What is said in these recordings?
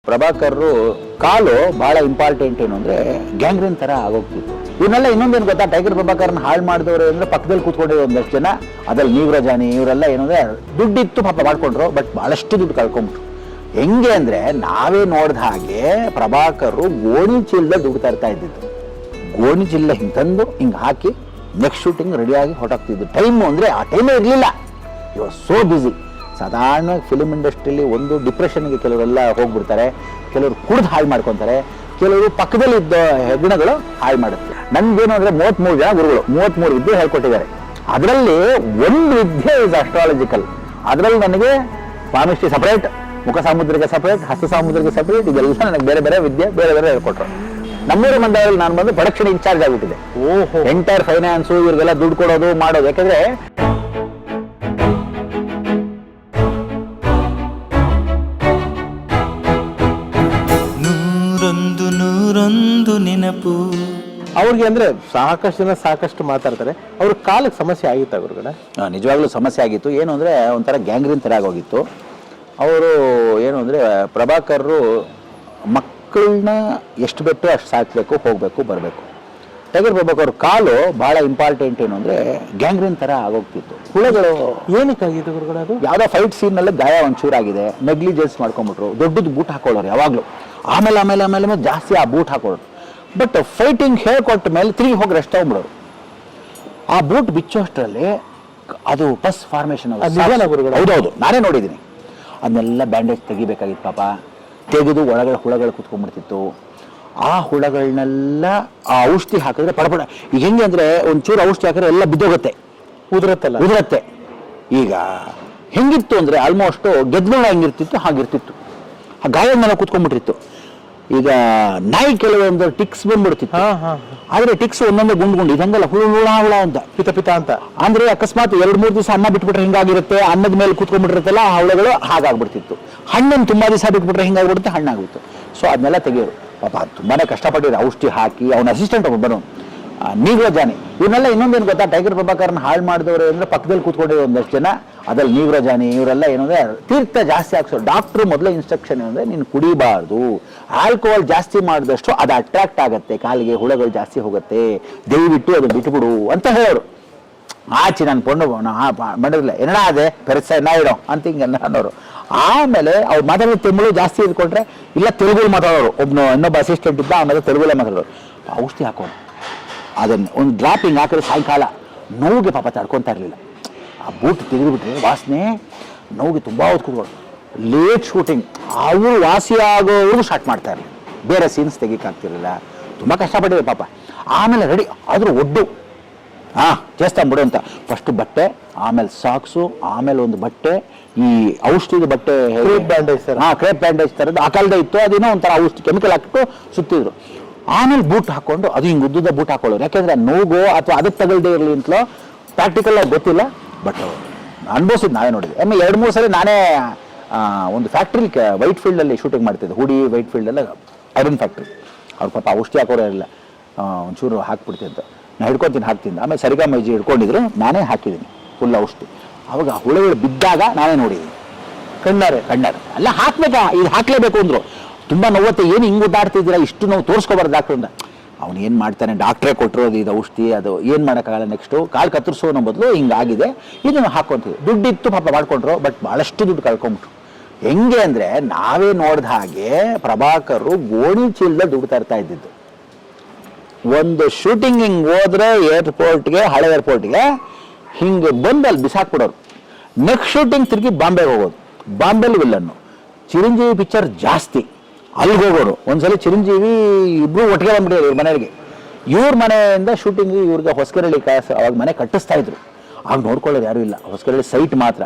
ಪ್ರಭಾಕರ್ ಕಾಲು ಬಹಳ ಇಂಪಾರ್ಟೆಂಟ್ ಏನು ಅಂದ್ರೆ ಗ್ಯಾಂಗ್ರೀನ್ ತರ ಆಗೋಗ್ತಿತ್ತು. ಇವನ್ನೆಲ್ಲ ಇನ್ನೊಂದೇನು ಗೊತ್ತಾ, ಟೈಗರ್ ಪ್ರಭಾಕರ್ನ ಹಾಳು ಮಾಡಿದವರು ಅಂದ್ರೆ ಪಕ್ಕದಲ್ಲಿ ಕೂತ್ಕೊಂಡಿರೋ ಒಂದಷ್ಟು ಜನ, ಅದ್ರಲ್ಲಿ ನೀವ್ರಜಾನಿ ಇವರೆಲ್ಲ ಏನಂದ್ರೆ ದುಡ್ಡಿತ್ತು ಪಾಪ ಮಾಡ್ಕೊಂಡ್ರು, ಬಟ್ ಬಹಳಷ್ಟು ದುಡ್ಡು ಕಳ್ಕೊಂಡ್ರು. ಹೆಂಗೆ ಅಂದ್ರೆ ನಾವೇ ನೋಡಿದ ಹಾಗೆ ಪ್ರಭಾಕರ್ ಗೋಣಿ ಚೀಲದ ದುಡ್ಡು ತರ್ತಾ ಇದ್ದಿದ್ದು. ಗೋಣಿ ಚೀಲ ಹಿಂಗೆ ತಂದು ಹಿಂಗೆ ಹಾಕಿ ನೆಕ್ಸ್ಟ್ ಶೂಟಿಂಗ್ ರೆಡಿಯಾಗಿ ಹೊರಟಾಗ್ತಿದ್ದು. ಟೈಮು ಅಂದರೆ ಆ ಟೈಮೇ ಇರಲಿಲ್ಲ. You are so busy. ಸಾಧಾರಣವಾಗಿ ಫಿಲ್ಮ್ ಇಂಡಸ್ಟ್ರಿಯಲ್ಲಿ ಒಂದು ಡಿಪ್ರೆಷನ್ಗೆ ಕೆಲವರೆಲ್ಲ ಹೋಗ್ಬಿಡ್ತಾರೆ, ಕೆಲವರು ಕುಡ್ದು ಹಾಳು ಮಾಡ್ಕೊತಾರೆ, ಕೆಲವರು ಪಕ್ಕದಲ್ಲಿ ಇದ್ದ ಹೆಗ್ಗಣಗಳು ಹಾಳು ಮಾಡುತ್ತೆ. ನನ್ಗೇನು ಅಂದರೆ 33 ಜನ ಗುರುಗಳು 33 ವಿದ್ಯೆ ಹೇಳ್ಕೊಟ್ಟಿದ್ದಾರೆ. ಅದರಲ್ಲಿ ಒಂದು ವಿದ್ಯೆ ಇಸ್ ಅಸ್ಟ್ರಾಲಜಿಕಲ್. ಅದರಲ್ಲಿ ನನಗೆ ಪಾಮಿಸ್ಟ್ರಿ ಸಪರೇಟ್, ಮುಖ ಸಾಮುದ್ರಿಕ ಸಪರೇಟ್, ಹಸ್ತ ಸಾಮುದ್ರಿಕ ಸಪರೇಟ್, ಇದೆಲ್ಲ ನನಗೆ ಬೇರೆ ಬೇರೆ ವಿದ್ಯೆ ಬೇರೆ ಬೇರೆ ಹೇಳ್ಕೊಟ್ರು. ನಮ್ಮೂರು ಮಂಡ್ಯದಲ್ಲಿ ನಾನು ಬಂದು ಪ್ರೊಡಕ್ಷನ್ ಇನ್ಚಾರ್ಜ್ ಆಗಿಬಿಟ್ಟಿದೆ. ಎಂಟೈರ್ ಫೈನಾನ್ಸು ಇವ್ರಿಗೆಲ್ಲ ದುಡ್ಡು ಕೊಡೋದು ಮಾಡೋದು. ಯಾಕಂದ್ರೆ ನೂರೊಂದು ನೆನಪು ಅವ್ರಿಗೆ ಅಂದ್ರೆ ಸಾಕಷ್ಟು ಜನ ಸಾಕಷ್ಟು ಮಾತಾಡ್ತಾರೆ. ಅವ್ರ ಕಾಲಕ್ಕೆ ಸಮಸ್ಯೆ ಆಗಿತ್ತು ಅವ್ರಿಗಡೆ? ನಿಜವಾಗ್ಲೂ ಸಮಸ್ಯೆ ಆಗಿತ್ತು. ಏನು ಅಂದರೆ ಒಂಥರ ಗ್ಯಾಂಗ್ರೀನ್ ಥರ ಆಗೋಗಿತ್ತು. ಅವರು ಏನು ಅಂದರೆ ಪ್ರಭಾಕರ್ ಮಕ್ಕಳನ್ನ ಎಷ್ಟು ಬಿಟ್ಟು ಅಷ್ಟು ಸಾಕಬೇಕು, ಹೋಗಬೇಕು, ಬರಬೇಕು. ಟೈಗರ್ ಪ್ರಭಾಕರ್ ಕಾಲು ಭಾಳ ಇಂಪಾರ್ಟೆಂಟ್ ಏನು ಅಂದರೆ ಗ್ಯಾಂಗ್ರೀನ್ ಥರ ಆಗೋಗ್ತಿತ್ತು. ಹುಳಗಳು ಏನಕ್ಕಾಗಿತ್ತು ಗುರುಗಳು? ಅದು ಯಾವುದೋ ಫೈಟ್ ಸೀನಲ್ಲಿ ಗಾಯ ಒಂಚೂರಾಗಿದೆ, ನೆಗ್ಲಿಜೆನ್ಸ್ ಮಾಡ್ಕೊಂಬಿಟ್ರು, ದೊಡ್ಡದು ಬೂಟ್ ಹಾಕೊಳ್ಳೋರು ಯಾವಾಗಲೂ. ಆಮೇಲೆ ಆಮೇಲೆ ಆಮೇಲೆ ಜಾಸ್ತಿ ಆ ಬೂಟ್ ಹಾಕೊಳ್ಳೋರು. ಬಟ್ ಫೈಟಿಂಗ್ ಹೇಳ್ಕೊಟ್ಟ ಮೇಲೆ ತಿರುಗಿ ಹೋಗಿ ರೆಸ್ಟ್ ತಗೊಂಡ್ಬಿಡೋರು. ಆ ಬೂಟ್ ಬಿಚ್ಚೋಷ್ಟರಲ್ಲಿ ಅದು ಪಸ್ ಫಾರ್ಮೇಷನ್. ಹೌದೌದು, ನಾನೇ ನೋಡಿದ್ದೀನಿ. ಅದನ್ನೆಲ್ಲ ಬ್ಯಾಂಡೇಜ್ ತೆಗಿಬೇಕಾಗಿತ್ತು ಪಾಪ. ತೆಗೆದು ಒಳಗಡೆ ಹುಳಗಳು ಕುತ್ಕೊಂಡ್ಬಿಡ್ತಿತ್ತು. ಆ ಹುಳಗಳನ್ನೆಲ್ಲ ಆ ಔಷಧಿ ಹಾಕಿದ್ರೆ ಪಡಪಡ. ಈಗ ಹೆಂಗೆ ಅಂದರೆ ಒಂಚೂರು ಔಷಧಿ ಹಾಕಿದ್ರೆ ಎಲ್ಲ ಬಿದ್ದೋಗುತ್ತೆ, ಉದುರತ್ತೆ. ಈಗ ಹೆಂಗಿತ್ತು ಅಂದರೆ ಆಲ್ಮೋಸ್ಟ್ ಗೆದ್ದಲು ಹೆಂಗಿರ್ತಿತ್ತು ಹಾಗಿರ್ತಿತ್ತು. ಆ ಗಾಯದ ಮೇಲೆ ಕುತ್ಕೊಂಡ್ಬಿಟ್ಟಿತ್ತು. ಈಗ ನಾಯಿ ಕೆಲವೊಂದು ಟಿಕ್ಸ್ ಬಂದ್ಬಿಡ್ತಿತ್ತು. ಆದ್ರೆ ಟಿಕ್ಸ್ ಒಂದೊಂದೇ ಗುಂಡು ಇದಂಗಲ್ಲ, ಹುಳ ಅಂತ ಪಿತ ಅಂತ. ಅಂದ್ರೆ ಅಕಸ್ಮಾತ್ 2-3 ದಿವಸ ಅನ್ನ ಬಿಟ್ಬಿಟ್ರೆ ಹಿಂಗಾಗಿರುತ್ತೆ, ಅನ್ನದ ಮೇಲೆ ಕೂತ್ಕೊಂಡ್ಬಿಟ್ಟಿರುತ್ತಲ್ಲ ಆ ಹುಳಗಳು ಹಾಗಾಗ್ಬಿಡ್ತಿತ್ತು. ಹಣ್ಣನ್ನು ತುಂಬಾ ದಿವಸ ಬಿಟ್ಬಿಟ್ರೆ ಹಿಂಗಾಗ್ಬಿಡುತ್ತೆ, ಹಣ್ಣಾಗ್ಬಿಡ್ತು. ಸೊ ಅದನ್ನೆಲ್ಲ ತೆಗಿಯೋರು ಪಾಪ. ತುಂಬಾನೇ ಕಷ್ಟಪಟ್ಟಿದ್ರು ಔಷಧಿ ಹಾಕಿ. ಅವನ ಅಸಿಸ್ಟೆಂಟ್ ಒಬ್ಬನು ನೀವ್ರಜಾನಿ. ಇವನ್ನೆಲ್ಲ ಇನ್ನೊಂದೇನು ಗೊತ್ತಾ, ಟೈಗರ್ ಪ್ರಭಾಕರ್ನ ಹಾಳು ಮಾಡಿದವರು ಅಂದ್ರೆ ಪಕ್ಕದಲ್ಲಿ ಕೂತ್ಕೊಂಡಿರೋ ಒಂದಷ್ಟು ಜನ, ಅದ್ರಲ್ಲಿ ನೀವ್ರಜಾನಿ ಇವರೆಲ್ಲ ಏನಂದ್ರೆ ತೀರ್ಥ ಜಾಸ್ತಿ ಹಾಕ್ಸೋರು. ಡಾಕ್ಟ್ರು ಮೊದಲೇ ಇನ್ಸ್ಟ್ರಕ್ಷನ್ ಏನಂದ್ರೆ ನೀನು ಕುಡಿಬಾರ್ದು, ಆಲ್ಕೋಹಾಲ್ ಜಾಸ್ತಿ ಮಾಡಿದಷ್ಟು ಅದು ಅಟ್ರಾಕ್ಟ್ ಆಗುತ್ತೆ, ಕಾಲಿಗೆ ಹುಳಗಳು ಜಾಸ್ತಿ ಹೋಗುತ್ತೆ, ದಯವಿಟ್ಟು ಅದು ಬಿಟ್ಬಿಡು ಅಂತ ಹೇಳೋರು. ಆಚೆ ನಾನು ಪೊಣ್ಣು ಮಾಡಿರಲಿಲ್ಲ, ಏನಡ ಅದೇ ಪೆರಸ ಇಡೋ ಅಂತ ಹಿಂಗೆಲ್ಲ ಅನ್ನೋರು. ಆಮೇಲೆ ಅವ್ರು ಮಾತಾಡೋ ತಮಿಳು ಜಾಸ್ತಿ ಇದ್ಕೊಂಡ್ರೆ ಇಲ್ಲ ತೆಲುಗು ಮಾತಾಡೋರು. ಇನ್ನೊಬ್ಬ ಅಸಿಸ್ಟೆಂಟ್ ಇದ್ದ, ಆಮೇಲೆ ತೆಲುಗುಲೇ ಮಾತಾಡೋರು. ಔಷಧಿ ಹಾಕೋರು. ಅದನ್ನು ಒಂದು ಡ್ರಾಪಿಂಗ್ ಹಾಕಿದ್ರೆ ಸಾಯಂಕಾಲ ನೋವಿಗೆ ಪಾಪ ತಡ್ಕೊತಾ ಇರಲಿಲ್ಲ. ಆ ಬೂಟ್ ತೆಗೆದುಬಿಟ್ರೆ ವಾಸನೆ ನೋವಿಗೆ ತುಂಬ ಹೊತ್ತು ಕೂತ್ಕೊಂಡು ಲೇಟ್ ಶೂಟಿಂಗ್ ಅವರು ವಾಸಿ ಆಗೋರು ಸ್ಟಾರ್ಟ್ ಮಾಡ್ತಾ ಇರಲಿಲ್ಲ. ಬೇರೆ ಸೀನ್ಸ್ ತೆಗಿಯಕ್ಕಾಗ್ತಿರಲಿಲ್ಲ. ತುಂಬ ಕಷ್ಟಪಟ್ಟಿದೆ ಪಾಪ. ಆಮೇಲೆ ರೆಡಿ ಆದರೂ ಒಡ್ಡು చేస్తాం ಬಿಡು ಅಂತ. ಫಸ್ಟ್ ಬಟ್ಟೆ, ಆಮೇಲೆ ಸಾಕ್ಸು, ಆಮೇಲೆ ಒಂದು ಬಟ್ಟೆ, ಈ ಔಷಧಿದ ಬಟ್ಟೆ, ಕ್ರೇಪ್ ಬ್ಯಾಂಡೇಜ್ ಥರದ್ದು ಆ ಕಾಲದ ಇತ್ತು. ಅದೇನೋ ಒಂಥರ ಔಷಧಿ ಕೆಮಿಕಲ್ ಹಾಕಿಟ್ಟು ಸುತ್ತಿದ್ರು. ಆಮೇಲೆ ಬೂಟ್ ಹಾಕೊಂಡು, ಅದು ಹಿಂಗೆ ಉದ್ದುದ ಬೂಟ್ ಹಾಕೊಳ್ಳೋರು. ಯಾಕೆಂದ್ರೆ ನೋವು ಅಥವಾ ಅದಕ್ಕೆ ತಗಲ್ದೇ ಇರಲಿ ಅಂತಲೋ ಪ್ರಾಕ್ಟಿಕಲ್ ಆಗಿ ಗೊತ್ತಿಲ್ಲ. ಬಟ್ ಅನುಭವಿಸಿದ್ದು ನಾವೇ ನೋಡಿದ್ವಿ. ಆಮೇಲೆ 2-3 ಸಲ ನಾನೇ ಒಂದು ಫ್ಯಾಕ್ಟ್ರಿ ವೈಟ್ ಫೀಲ್ಡಲ್ಲಿ ಶೂಟಿಂಗ್ ಮಾಡ್ತಿದ್ದೆ. ಹುಡಿ ವೈಟ್ ಫೀಲ್ಡಲ್ಲ ಐರನ್ ಫ್ಯಾಕ್ಟ್ರಿ. ಅವ್ರ ಪಾಪ ಔಷಧಿ ಹಾಕೋರೇ ಇರಲಿಲ್ಲ, ಒಂಚೂರು ಹಾಕ್ಬಿಡ್ತಿದ್ದ. ನಾನು ಹಿಡ್ಕೊತೀನಿ ಹಾಕ್ತಿದ್ದೆ. ಆಮೇಲೆ ಸರಿಗಮ್ಮಜ್ಜಿ ಹಿಡ್ಕೊಂಡಿದ್ರು, ನಾನೇ ಹಾಕಿದ್ದೀನಿ ಫುಲ್ ಔಷಧಿ. ಅವಾಗ ಹುಳುಗಳು ಬಿದ್ದಾಗ ನಾನೇ ನೋಡಿದ್ದೀನಿ ಕಣ್ಣಾರೆ ಅಲ್ಲ ಹಾಕ್ಬೇಕಾ, ಇದು ಹಾಕ್ಲೇಬೇಕು ಅಂದರು. ತುಂಬ ನೋವತ್ತೆ, ಏನು ಹಿಂಗೆ ಓಡಾಡ್ತಿದ್ದೀರಾ, ಇಷ್ಟು ನೋವು ತೋರಿಸ್ಕೊಬಾರ್ದು ಡಾಕ್ಟ್ರು ಅಂತ. ಅವನು ಏನು ಮಾಡ್ತಾನೆ, ಡಾಕ್ಟ್ರೇ ಕೊಟ್ಟಿರೋದು ಇದು ಔಷಧಿ, ಅದು ಏನು ಮಾಡೋಕ್ಕಾಗಲ್ಲ. ನೆಕ್ಸ್ಟು ಕಾಲು ಕತ್ತರಿಸೋನ ಬದಲು ಹಿಂಗಾಗಿದೆ, ಇದನ್ನು ಹಾಕ್ಕೊಂತೀವಿ. ದುಡ್ಡಿತ್ತು ಪಾಪ ಮಾಡ್ಕೊಂಡ್ರು, ಬಟ್ ಭಾಳಷ್ಟು ದುಡ್ಡು ಕಳ್ಕೊಂಬಿಟ್ರು. ಹೆಂಗೆ ಅಂದರೆ ನಾವೇ ನೋಡಿದ ಹಾಗೆ ಪ್ರಭಾಕರ್ ಗೋಣಿ ಚೀಲದ ದುಡ್ಡು ತರ್ತಾ ಇದ್ದಿದ್ದು. ಒಂದು ಶೂಟಿಂಗ್ ಹಿಂಗೆ ಹೋದ್ರೆ ಏರ್ಪೋರ್ಟ್ಗೆ, ಹಳೆ ಏರ್ಪೋರ್ಟ್ಗೆ ಹಿಂಗೆ ಬಂದು ಅಲ್ಲಿ ಬಿಸಾಕ್ಬಿಡೋರು. ನೆಕ್ಸ್ಟ್ ಶೂಟಿಂಗ್ ತಿರುಗಿ ಬಾಂಬೆಗೆ ಹೋಗೋದು. ಬಾಂಬೆಲಿ ವಿಲ್ಲನ್ನು. ಚಿರಂಜೀವಿ ಪಿಕ್ಚರ್ ಜಾಸ್ತಿ ಅಲ್ಲಿಗೆ ಹೋಗೋರು. ಒಂದ್ಸಲ ಚಿರಂಜೀವಿ ಇಬ್ಬರು ಒಟ್ಟಿಗೆ ಬಂದ್ಬಿಟ್ಟಿದ್ರು ಇವ್ರ ಮನೆಗೆ. ಇವ್ರ ಮನೆಯಿಂದ ಶೂಟಿಂಗ್ ಇವ್ರಿಗೆ ಹೊಸಕೆರಳಿ ಅವಾಗ ಮನೆ ಕಟ್ಟಿಸ್ತಾ ಇದ್ರು. ಆಗ ನೋಡ್ಕೊಳ್ಳೋರು ಯಾರೂ ಇಲ್ಲ, ಹೊಸಕೆರಳಿ ಸೈಟ್ ಮಾತ್ರ.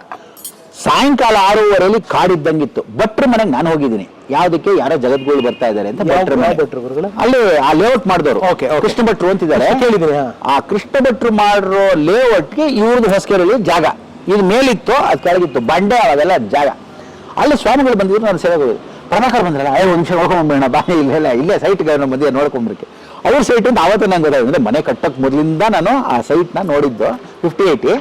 ಸಾಯಂಕಾಲ 6:30 ಕಾಡಿದ್ದಂಗಿತ್ತು. ಭಟ್ರ ಮನೆಗೆ ನಾನು ಹೋಗಿದ್ದೀನಿ. ಯಾವುದಕ್ಕೆ, ಯಾರೋ ಜಗದ್ಗುಳು ಬರ್ತಾ ಇದ್ದಾರೆ ಅಂತ. ಅಲ್ಲಿ ಆ ಲೇಔಟ್ ಮಾಡಿದವರು ಕೃಷ್ಣ ಭಟ್ರು ಅಂತಿದ್ದಾರೆ, ಕೇಳಿದ್ದೀನಿ. ಆ ಕೃಷ್ಣ ಭಟ್ರು ಮಾಡಿರೋ ಲೇಔಟ್ಗೆ ಇವ್ರದ್ದು ಹೊಸಕೆರಳಿ ಜಾಗ. ಇದು ಮೇಲಿತ್ತು, ಅದು ಕೆಳಗಿತ್ತು, ಬಂಡೆ ಅವೆಲ್ಲ ಜಾಗ. ಅಲ್ಲಿ ಸ್ವಾಮಿಗಳು ಬಂದಿದ್ರು. ನಾನು ಸರಿಯಾಗಿ ಹೋಗಿದ್ದು. ಪ್ರಭಾಕರ್ ಬಂದ್ರಲ್ಲ, 1 ನಿಮಿಷ ನೋಡ್ಕೊಂಡ್ಬೇಡ ಬಾ, ಇಲ್ಲೇ ಸೈಟ್ಗೆ ನಮ್ಮ ಮಧ್ಯೆ ನೋಡ್ಕೊಂಡ್ಬಿಡಕ್ಕೆ. ಅವ್ರ ಸೈಟ್ ಅಂತ ಆವತ್ತು ನಂಗೆ ಗೊತ್ತಾಗಿದೆ. ಮನೆ ಕಟ್ಟಕ್ಕೆ ಮೊದಲಿಂದ ನಾನು ಆ ಸೈಟ್ನ ನೋಡಿದ್ದು 50-80.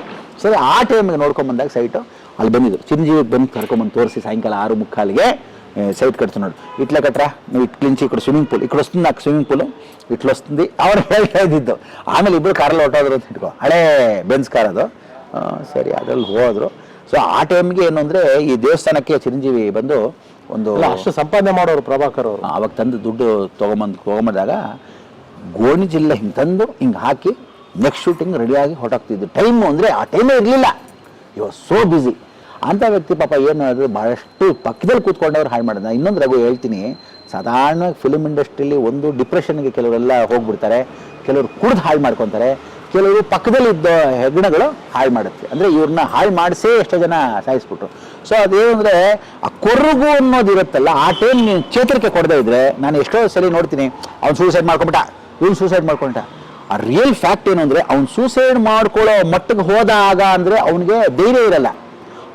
ಸರಿ, ಆ ಟೈಮಿಗೆ ನೋಡ್ಕೊಂಡ್ಬಂದಾಗ ಸೈಟು ಅಲ್ಲಿ ಬಂದಿದ್ರು. ಚಿರಂಜೀವಿಗೆ ಬಂದು ಕರ್ಕೊಂಬಂದು ತೋರಿಸಿ ಸಾಯಂಕಾಲ 6:45 సైట్ కడుతున్నాడు ఇట్లా కట్టరా నువ్వు ఇట్ల నుంచి ఇక్కడ స్విమ్మింగ్ పూల్ ఇక్కడ వస్తుంది నాకు స్విమ్మింగ్ పూల్ ఇట్లా వస్తుంది ಅವನು ಹೇಳ್ತಾ ಇದ್ದಿದ್ದು ಆಮೇಲೆ ಇಬ್ಬರು ಕಾರಲ್ಲಿ ಹೊಟ್ಟೋದ್ರು ಅಂತ ಇಟ್ಕೋ ಹಳೇ ಬೆನ್ಸ್ ಕಾರ್ ಅದು ಸರಿ ಅದ್ರಲ್ಲಿ ಹೋದ್ರು ಸೊ ಆ ಟೈಮ್ಗೆ ಏನು ಅಂದರೆ ಈ ದೇವಸ್ಥಾನಕ್ಕೆ ಚಿರಂಜೀವಿ ಬಂದು ಒಂದು ಅಷ್ಟು ಸಂಪಾದನೆ ಮಾಡೋರು ಪ್ರಭಾಕರ್ ಅವರು ಅವಾಗ ತಂದು ದುಡ್ಡು ತೊಗೊಂಬಂದಾಗ ಗೋಣಿ ಜಿಲ್ಲೆ ಹಿಂಗೆ ತಂದು ಹಿಂಗೆ ಹಾಕಿ ನೆಕ್ಸ್ಟ್ ಶೂಟಿಂಗ್ ರೆಡಿಯಾಗಿ ಹೊರಟಾಗ್ತಿದ್ದು ಟೈಮು ಅಂದರೆ ಆ ಟೈಮೇ ಇರಲಿಲ್ಲ ಇವಾಗ ಸೋ ಬ್ಯುಸಿ ಅಂಥ ವ್ಯಕ್ತಿ ಪಾಪ ಏನು ಅದು ಭಾಳಷ್ಟು ಪಕ್ಕದಲ್ಲಿ ಕೂತ್ಕೊಂಡವ್ರು ಹಾಳು ಮಾಡಿದ ಇನ್ನೊಂದು ರಘು ಹೇಳ್ತೀನಿ ಸಾಧಾರಣವಾಗಿ ಫಿಲ್ಮ್ ಇಂಡಸ್ಟ್ರಿಯಲ್ಲಿ ಒಂದು ಡಿಪ್ರೆಷನ್ಗೆ ಕೆಲವರೆಲ್ಲ ಹೋಗ್ಬಿಡ್ತಾರೆ ಕೆಲವರು ಕುಡ್ದು ಹಾಳು ಮಾಡ್ಕೊತಾರೆ ಕೆಲವರು ಪಕ್ಕದಲ್ಲಿ ಇದ್ದ ಹೆಗ್ಣಗಳು ಹಾಳು ಮಾಡುತ್ತೆ ಅಂದರೆ ಇವ್ರನ್ನ ಹಾಳು ಮಾಡಿಸೇ ಎಷ್ಟೋ ಜನ ಸಾಯಿಸ್ಬಿಟ್ರು ಸೊ ಅದೇನು ಅಂದರೆ ಆ ಕೊರಗು ಅನ್ನೋದು ಇರುತ್ತಲ್ಲ ಆ ಟೈಮ್ ನೀವು ಚೇತರಿಕೆ ಕೊಡದೇ ಇದ್ರೆ ನಾನು ಎಷ್ಟೋ ಸಲ ನೋಡ್ತೀನಿ ಅವ್ನು ಸೂಸೈಡ್ ಮಾಡ್ಕೊಂಬಿಟ್ಟ ಇವ್ನು ಸೂಸೈಡ್ ಮಾಡ್ಕೊಂಡ ಆ ರಿಯಲ್ ಫ್ಯಾಕ್ಟ್ ಏನು ಅಂದರೆ ಅವ್ನು ಸೂಸೈಡ್ ಮಾಡ್ಕೊಳ್ಳೋ ಮಟ್ಟಿಗೆ ಹೋದಾಗ ಅಂದರೆ ಅವನಿಗೆ ಧೈರ್ಯ ಇರಲ್ಲ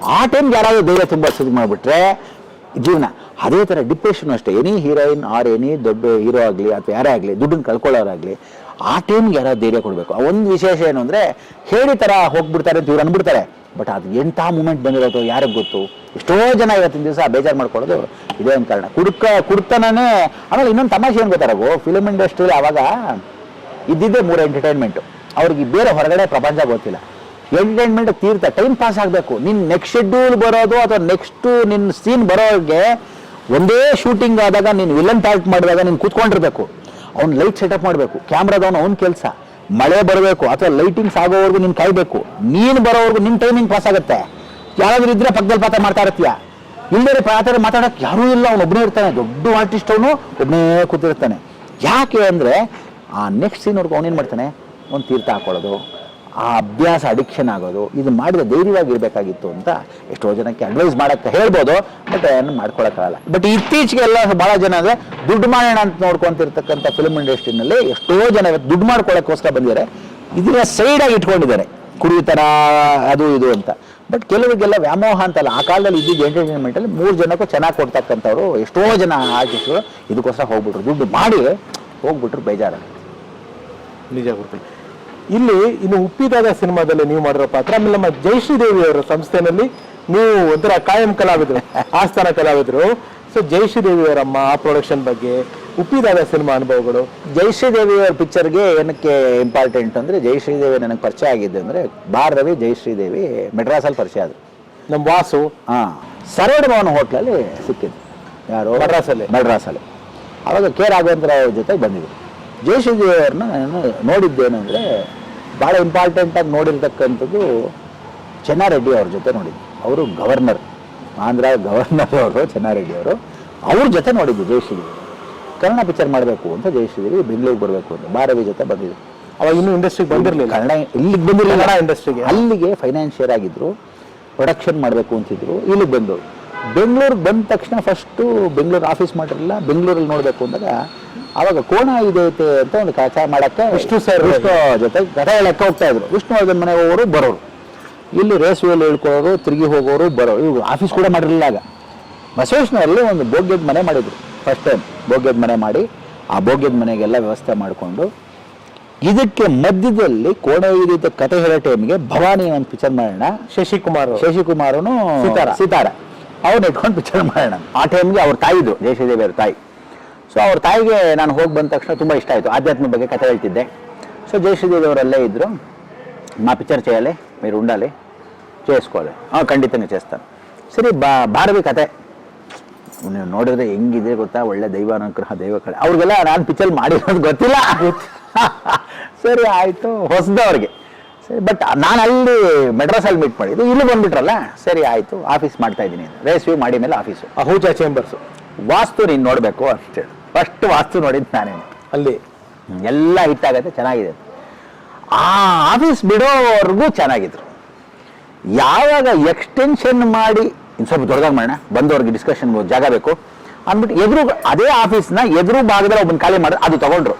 ಆ ಟೈಮ್ಗೆ ಯಾರಾದರೂ ಧೈರ್ಯ ತುಂಬ ಸುದ್ದಿ ಮಾಡಿಬಿಟ್ರೆ ಜೀವನ ಅದೇ ಥರ ಡಿಪ್ರೆಷನ್ ಅಷ್ಟೇ ಎನಿ ಹೀರೋಯಿನ್ ಆರ್ ಎನಿ ದೊಡ್ಡ ಹೀರೋ ಆಗಲಿ ಅಥವಾ ಯಾರೇ ಆಗಲಿ ದುಡ್ಡನ್ನು ಕಳ್ಕೊಳ್ಳೋರಾಗಲಿ ಆ ಟೈಮ್ಗೆ ಯಾರೋ ಧೈರ್ಯ ಕೊಡಬೇಕು ಒಂದು ವಿಶೇಷ ಏನು ಅಂದರೆ ಹೇಳಿ ಥರ ಹೋಗ್ಬಿಡ್ತಾರೆ ಅಂತ ಇವ್ರು ಅಂದ್ಬಿಡ್ತಾರೆ ಬಟ್ ಅದು ಎಂಥ ಮೂಮೆಂಟ್ ಬಂದಿರೋದು ಯಾರಿಗೆ ಗೊತ್ತು ಎಷ್ಟೋ ಜನ ಇವತ್ತಿನ ದಿವಸ ಬೇಜಾರು ಮಾಡ್ಕೊಳ್ಳೋದು ಇದೇ ಒಂದು ಕಾರಣ ಕುಡ್ತನೇ ಆಮೇಲೆ ಇನ್ನೊಂದು ತಮಾಷೆ ಏನು ಗೊತ್ತಾರಗು ಫಿಲ್ಮ್ ಇಂಡಸ್ಟ್ರಿಯಲ್ಲಿ ಆವಾಗ ಇದ್ದಿದ್ದೇ 3 ಎಂಟರ್ಟೈನ್ಮೆಂಟು ಅವ್ರಿಗೆ ಬೇರೆ ಹೊರಗಡೆ ಪ್ರಪಂಚ ಗೊತ್ತಿಲ್ಲ ಎಂಟರ್ಟೈನ್ಮೆಂಟ್ ತೀರ್ಥ ಟೈಮ್ ಪಾಸ್ ಆಗಬೇಕು ನಿನ್ನ ನೆಕ್ಸ್ಟ್ ಶೆಡ್ಯೂಲ್ ಬರೋದು ಅಥವಾ ನೆಕ್ಸ್ಟ್ ನಿನ್ನ ಸೀನ್ ಬರೋರಿಗೆ ಒಂದೇ ಶೂಟಿಂಗ್ ಆದಾಗ ನೀನು ವಿಲನ್ ಪ್ಯಾಕ್ಟ್ ಮಾಡಿದಾಗ ನೀನು ಕೂತ್ಕೊಂಡಿರ್ಬೇಕು ಅವ್ನು ಲೈಟ್ ಸೆಟಪ್ ಮಾಡಬೇಕು ಕ್ಯಾಮ್ರಾದವನು ಅವ್ನ ಕೆಲಸ ಮಳೆ ಬರಬೇಕು ಅಥವಾ ಲೈಟಿಂಗ್ಸ್ ಆಗೋವರೆಗೂ ನೀನು ಕಾಯಬೇಕು ನೀನು ಬರೋವರೆಗೂ ನಿನ್ನ ಟೈಮಿಂಗ್ ಪಾಸ್ ಆಗುತ್ತೆ ಯಾರಾದ್ರೂ ಇದ್ರೆ ಪಕ್ಕದಲ್ಲಿ ಪಾತ್ರ ಮಾಡ್ತಾ ಇರ್ತೀಯ ಇಲ್ಲದೇ ಪಾತ್ರ ಮಾತಾಡೋಕೆ ಯಾರೂ ಇಲ್ಲ ಅವ್ನು ಒಬ್ಬನೇ ಇರ್ತಾನೆ ದೊಡ್ಡ ಆರ್ಟಿಸ್ಟ್ ಅವನು ಒಬ್ಬನೇ ಕೂತಿರ್ತಾನೆ ಯಾಕೆ ಅಂದರೆ ಆ ನೆಕ್ಸ್ಟ್ ಸೀನ್ವರೆಗೂ ಅವನೇನು ಮಾಡ್ತಾನೆ ಒಂದು ತೀರ್ಥ ಹಾಕೊಳ್ಳೋದು ಆ ಅಭ್ಯಾಸ ಅಡಿಕ್ಷನ್ ಆಗೋದು ಇದು ಮಾಡಿದ ಧೈರ್ಯವಾಗಿರ್ಬೇಕಾಗಿತ್ತು ಅಂತ ಎಷ್ಟೋ ಜನಕ್ಕೆ ಅಡ್ವೈಸ್ ಮಾಡೋಕ್ಕೆ ಹೇಳ್ಬೋದು ಬಟ್ ಏನು ಮಾಡ್ಕೊಳಕ್ಕಾಗಲ್ಲ ಬಟ್ ಇತ್ತೀಚೆಗೆಲ್ಲ ಭಾಳ ಜನ ಅಂದರೆ ದುಡ್ಡು ಮಾಡೋಣ ಅಂತ ನೋಡ್ಕೊಂತಿರ್ತಕ್ಕಂಥ ಫಿಲ್ಮ್ ಇಂಡಸ್ಟ್ರಿನಲ್ಲಿ ಎಷ್ಟೋ ಜನ ದುಡ್ಡು ಮಾಡ್ಕೊಳ್ಳೋಕ್ಕೋಸ್ಕರ ಬಂದಿದ್ದಾರೆ ಇದನ್ನ ಸೈಡಾಗಿ ಇಟ್ಕೊಂಡಿದ್ದಾರೆ ಕುಡಿಯುತ್ತರ ಅದು ಇದು ಅಂತ ಬಟ್ ಕೆಲವರಿಗೆಲ್ಲ ವ್ಯಾಮೋಹ ಅಂತಲ್ಲ ಆ ಕಾಲದಲ್ಲಿ ಇದ್ದಿದ್ದು ಎಂಟರ್ಟೈನ್ಮೆಂಟಲ್ಲಿ 3 ಜನಕ್ಕೂ ಚೆನ್ನಾಗಿ ಕೊಡ್ತಕ್ಕಂಥವ್ರು ಎಷ್ಟೋ ಜನ ಆರ್ಟಿಸ್ಟ್ಗಳು ಇದಕ್ಕೋಸ್ಕರ ಹೋಗ್ಬಿಟ್ರು ದುಡ್ಡು ಮಾಡಿ ಹೋಗ್ಬಿಟ್ರು ಬೇಜಾರ ನಿಜ ಕೊಡ್ತೀನಿ ಇಲ್ಲಿ ಇನ್ನು ಉಪ್ಪಿದಾದ ಸಿನಿಮಾದಲ್ಲಿ ನೀವು ಮಾಡಿರೋ ಪಾತ್ರ ಆಮೇಲೆ ನಮ್ಮ ಜಯಶ್ರೀದೇವಿ ಅವರ ಸಂಸ್ಥೆನಲ್ಲಿ ನೀವು ಒಂಥರ ಕಾಯಂ ಕಲಾವಿದರು ಆಸ್ಥಾನ ಕಲಾವಿದರು ಸೊ ಜಯಶ್ರೀದೇವಿ ಅವರಮ್ಮ ಆ ಪ್ರೊಡಕ್ಷನ್ ಬಗ್ಗೆ ಉಪ್ಪಿದಾದ ಸಿನಿಮಾ ಅನುಭವಗಳು ಜಯಶ್ರೀದೇವಿ ಅವ್ರ ಪಿಕ್ಚರ್ಗೆ ಏನಕ್ಕೆ ಇಂಪಾರ್ಟೆಂಟ್ ಅಂದರೆ ಜಯಶ್ರೀದೇವಿ ನನಗೆ ಪರಿಚಯ ಆಗಿದ್ದು ಅಂದರೆ ಬಾರ್ ರವಿ ಜಯಶ್ರೀದೇವಿ ಮೆಡ್ರಾಸಲ್ಲಿ ಪರಿಚಯ ಆದರು ನಮ್ಮ ವಾಸು ಸರೋಡ್ ಭವನ ಹೋಟ್ಲಲ್ಲಿ ಸಿಕ್ಕಿದ್ದು ಯಾರು ಮೆಡ್ರಾಸಲ್ಲಿ ಆವಾಗ ಕೆ ರಾಘವೇಂದ್ರ ಅವ್ರ ಜೊತೆಗೆ ಬಂದಿದ್ದರು ಜಯಶ್ರೀದೇವಿ ಅವ್ರನ್ನ ನಾನು ನೋಡಿದ್ದೇನು ಅಂದರೆ ಭಾಳ ಇಂಪಾರ್ಟೆಂಟಾಗಿ ನೋಡಿರ್ತಕ್ಕಂಥದ್ದು ಚೆನ್ನಾರೆಡ್ಡಿ ಅವ್ರ ಜೊತೆ ನೋಡಿದ್ದು ಅವರು ಗವರ್ನರ್ ಆಂಧ್ರ ಗವರ್ನರ್ ಅವರು ಚೆನ್ನಾರೆಡ್ಡಿ ಅವರು ಅವ್ರ ಜೊತೆ ನೋಡಿದ್ದು ಜಯಶ್ರೀದೇವಿ ಕನ್ನಡ ಪಿಕ್ಚರ್ ಮಾಡಬೇಕು ಅಂತ ಜಯಶ್ರೀದೇವಿ ಬೆಂಗಳೂರಿಗೆ ಬರಬೇಕು ಅಂತ ಬಾರವಿ ಜೊತೆ ಬಂದಿದ್ರು ಅವಾಗ ಇನ್ನೂ ಇಂಡಸ್ಟ್ರಿಗೆ ಬಂದಿರಲಿಲ್ಲ ಕನ್ನಡ ಇಲ್ಲಿಗೆ ಬಂದಿರಲಿಲ್ಲ ಕನ್ನಡ ಇಂಡಸ್ಟ್ರಿಗೆ ಅಲ್ಲಿಗೆ ಫೈನಾನ್ಷಿಯರ್ ಆಗಿದ್ರು ಪ್ರೊಡಕ್ಷನ್ ಮಾಡಬೇಕು ಅಂತಿದ್ರು ಇಲ್ಲಿಗೆ ಬಂದರು ಬೆಂಗಳೂರಿಗೆ ಬಂದ ತಕ್ಷಣ ಫಸ್ಟು ಬೆಂಗಳೂರು ಆಫೀಸ್ ಮಾಡಿರಲಿಲ್ಲ ಬೆಂಗಳೂರಲ್ಲಿ ನೋಡಬೇಕು ಅಂದಾಗ ಆವಾಗ ಕೋಣ ಇದೈತೆ ಅಂತ ಒಂದು ಕಥೆ ಮಾಡೋಕ್ಕೆ ವಿಷ್ಣು ಜೊತೆ ಕಥೆ ಹೇಳಕ್ಕೆ ಹೋಗ್ತಾ ಇದ್ರು ವಿಷ್ಣುವರ್ಧನ್ ಮನೆಗೆ ಹೋಗೋರು ಬರೋರು ಇಲ್ಲಿ ರೇಸ್ವೇಲಿ ಹೇಳ್ಕೊಳ್ಳೋರು ತಿರುಗಿ ಹೋಗೋರು ಬರೋರು ಇವ್ರು ಆಫೀಸ್ ಕೂಡ ಮಾಡಿರಲಿಲ್ಲ ಆಗ ಬಸವೇಶ್ವರಲ್ಲಿ ಒಂದು ಬೋಗ್ಯದ ಮನೆ ಮಾಡಿದ್ರು ಫಸ್ಟ್ ಟೈಮ್ ಬೋಗ್ಯದ ಮನೆ ಮಾಡಿ ಆ ಬೋಗ್ಯದ ಮನೆಗೆಲ್ಲ ವ್ಯವಸ್ಥೆ ಮಾಡಿಕೊಂಡು ಇದಕ್ಕೆ ಮಧ್ಯದಲ್ಲಿ ಕೋಣ ಇದೈತೆ ಕಥೆ ಹೇಳೋ ಟೈಮ್ಗೆ ಭವಾನಿ ಒಂದು ಪಿಕ್ಚರ್ ಮಾಡೋಣ ಶಶಿಕುಮಾರನು ಸಿತಾರ ಅವ್ರನ್ನ ಇಟ್ಕೊಂಡು ಪಿಕ್ಚರ್ ಮಾಡೋಣ ಆ ಟೈಮ್ಗೆ ಅವ್ರ ತಾಯಿದು ಜಯಶ್ರೀದೇವಿ ಅವ್ರ ತಾಯಿ ಸೊ ಅವ್ರ ತಾಯಿಗೆ ನಾನು ಹೋಗಿ ಬಂದ ತಕ್ಷಣ ತುಂಬ ಇಷ್ಟ ಆಯಿತು ಆಧ್ಯಾತ್ಮ ಬಗ್ಗೆ ಕಥೆ ಹೇಳ್ತಿದ್ದೆ ಸೊ ಜಯಶ್ರೀದೇವಿ ಅವರಲ್ಲೇ ಇದ್ದರು మా పిక్చర్ చేయాలి మీరు ఉండాలి చేసుకోవాలి ಖಂಡಿತನೇ చేస్తాను ಸರಿ ಭಾರವಿ ಕತೆ ನೀವು ನೋಡಿದ್ರೆ ಹೆಂಗಿದೆ ಗೊತ್ತಾ ಒಳ್ಳೆ ದೈವಾನುಗ್ರಹ ದೈವ ಕಳೆ ಅವ್ರಿಗೆಲ್ಲ ನಾನು ಪಿಕ್ಚರ್ ಮಾಡಿರೋದು ಗೊತ್ತಿಲ್ಲ ಸರಿ ಆಯಿತು ಹೊಸದವ್ರಿಗೆ ಸರಿ ಬಟ್ ನಾನು ಅಲ್ಲಿ ಮೆಡ್ರಾಸಲ್ಲಿ ಮೀಟ್ ಮಾಡಿದ್ದು ಇಲ್ಲಿ ಬಂದುಬಿಟ್ರಲ್ಲ ಸರಿ ಆಯಿತು ಆಫೀಸ್ ಮಾಡ್ತಾ ಇದ್ದೀನಿ ರೇಸ್ ವ್ಯೂ ಮಾಡಿ ಮೇಲೆ ಆಫೀಸು ಅಹೂಜಾ ಚೇಂಬರ್ಸು ವಾಸ್ತು ನೀನು ನೋಡಬೇಕು ಅಷ್ಟೇ ಫಸ್ಟ್ ವಾಸ್ತು ನೋಡಿದ್ದು ನಾನೇ ಅಲ್ಲಿ ಎಲ್ಲ ಹಿಟ್ಟಾಗತ್ತೆ ಚೆನ್ನಾಗಿದೆ ಆ ಆಫೀಸ್ ಬಿಡೋವರೆಗೂ ಚೆನ್ನಾಗಿದ್ರು ಯಾವಾಗ ಎಕ್ಸ್ಟೆನ್ಷನ್ ಮಾಡಿ ಇನ್ನು ಸ್ವಲ್ಪ ದೊಡ್ಡದಾಗಿ ಮಾಡೋಣ ಬಂದವ್ರಿಗೆ ಡಿಸ್ಕಷನ್ ಜಾಗ ಬೇಕು ಅಂದ್ಬಿಟ್ಟು ಎದುರು ಅದೇ ಆಫೀಸ್ನ ಎದುರು ಭಾಗದಲ್ಲಿ ಒಬ್ಬನ ಖಾಲಿ ಮಾಡಿ ಅದು ತಗೊಂಡ್ರು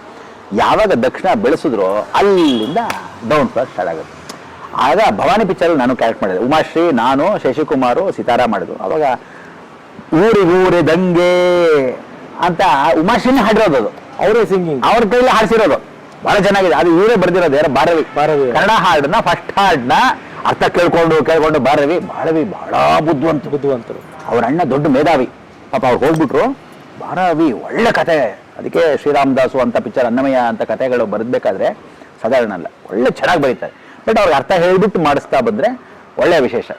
ಯಾವಾಗ ದಕ್ಷಿಣ ಬೆಳೆಸಿದ್ರು ಅಲ್ಲಿಂದ ಡೌನ್ ಫ್ಲಾಟ್ ಸ್ಟಾರ್ಟ್ ಆಗುತ್ತೆ ಆಗ ಭವಾನಿ ಪಿಕ್ಚರ್ ನಾನು ಕ್ಯಾರೆಕ್ಟ್ ಮಾಡಿದೆ ಉಮಾಶ್ರೀ ನಾನು ಶಶಿಕುಮಾರು ಸಿತಾರಾ ಮಾಡಿದ್ರು ಅವಾಗ ಊರೇ ದಂಗೆ ಅಂತ ಉಮಾಶ್ರೀನೇ ಹಾಡಿರೋದು ಅದು ಅವರೇ ಸಿಂಗಿಂಗ್ ಅವ್ರ ಕೈಲಿ ಹಾಡಿಸಿರೋದು ಬಹಳ ಚೆನ್ನಾಗಿದೆ ಅದು ಇವರೇ ಬರ್ದಿರೋದು ಯಾರು ಬಾರವಿ ಕನ್ನಡ ಹಾಡನ್ನ ಫಸ್ಟ್ ಹಾಡನ್ನ ಅರ್ಥ ಕೇಳ್ಕೊಂಡು ಬಾರವಿ ಬಹಳ ಬುದ್ಧಿವಂತರು ಬುದ್ಧಿವಂತರು ಅವ್ರ ಅಣ್ಣ ದೊಡ್ಡ ಮೇಧಾವಿ ಪಾಪ ಅವ್ರು ಹೋಗ್ಬಿಟ್ರು. ಭಾರವಿ ಒಳ್ಳೆ ಕತೆ, ಅದಕ್ಕೆ ಶ್ರೀರಾಮದಾಸು ಅಂತ ಪಿಕ್ಚರ್, ಅನ್ನಮಯ್ಯ ಅಂತ ಕತೆಗಳು ಬರೆದ್ಬೇಕಾದ್ರೆ ಸಾಧಾರಣ ಅಲ್ಲ, ಒಳ್ಳೆ ಚೆನ್ನಾಗಿ ಬರೀತಾರೆ. ಬಟ್ ಅವ್ರಿಗೆ ಅರ್ಥ ಹೇಳಿಬಿಟ್ಟು ಮಾಡಿಸ್ತಾ ಬಂದರೆ ಒಳ್ಳೆಯ ವಿಶೇಷ.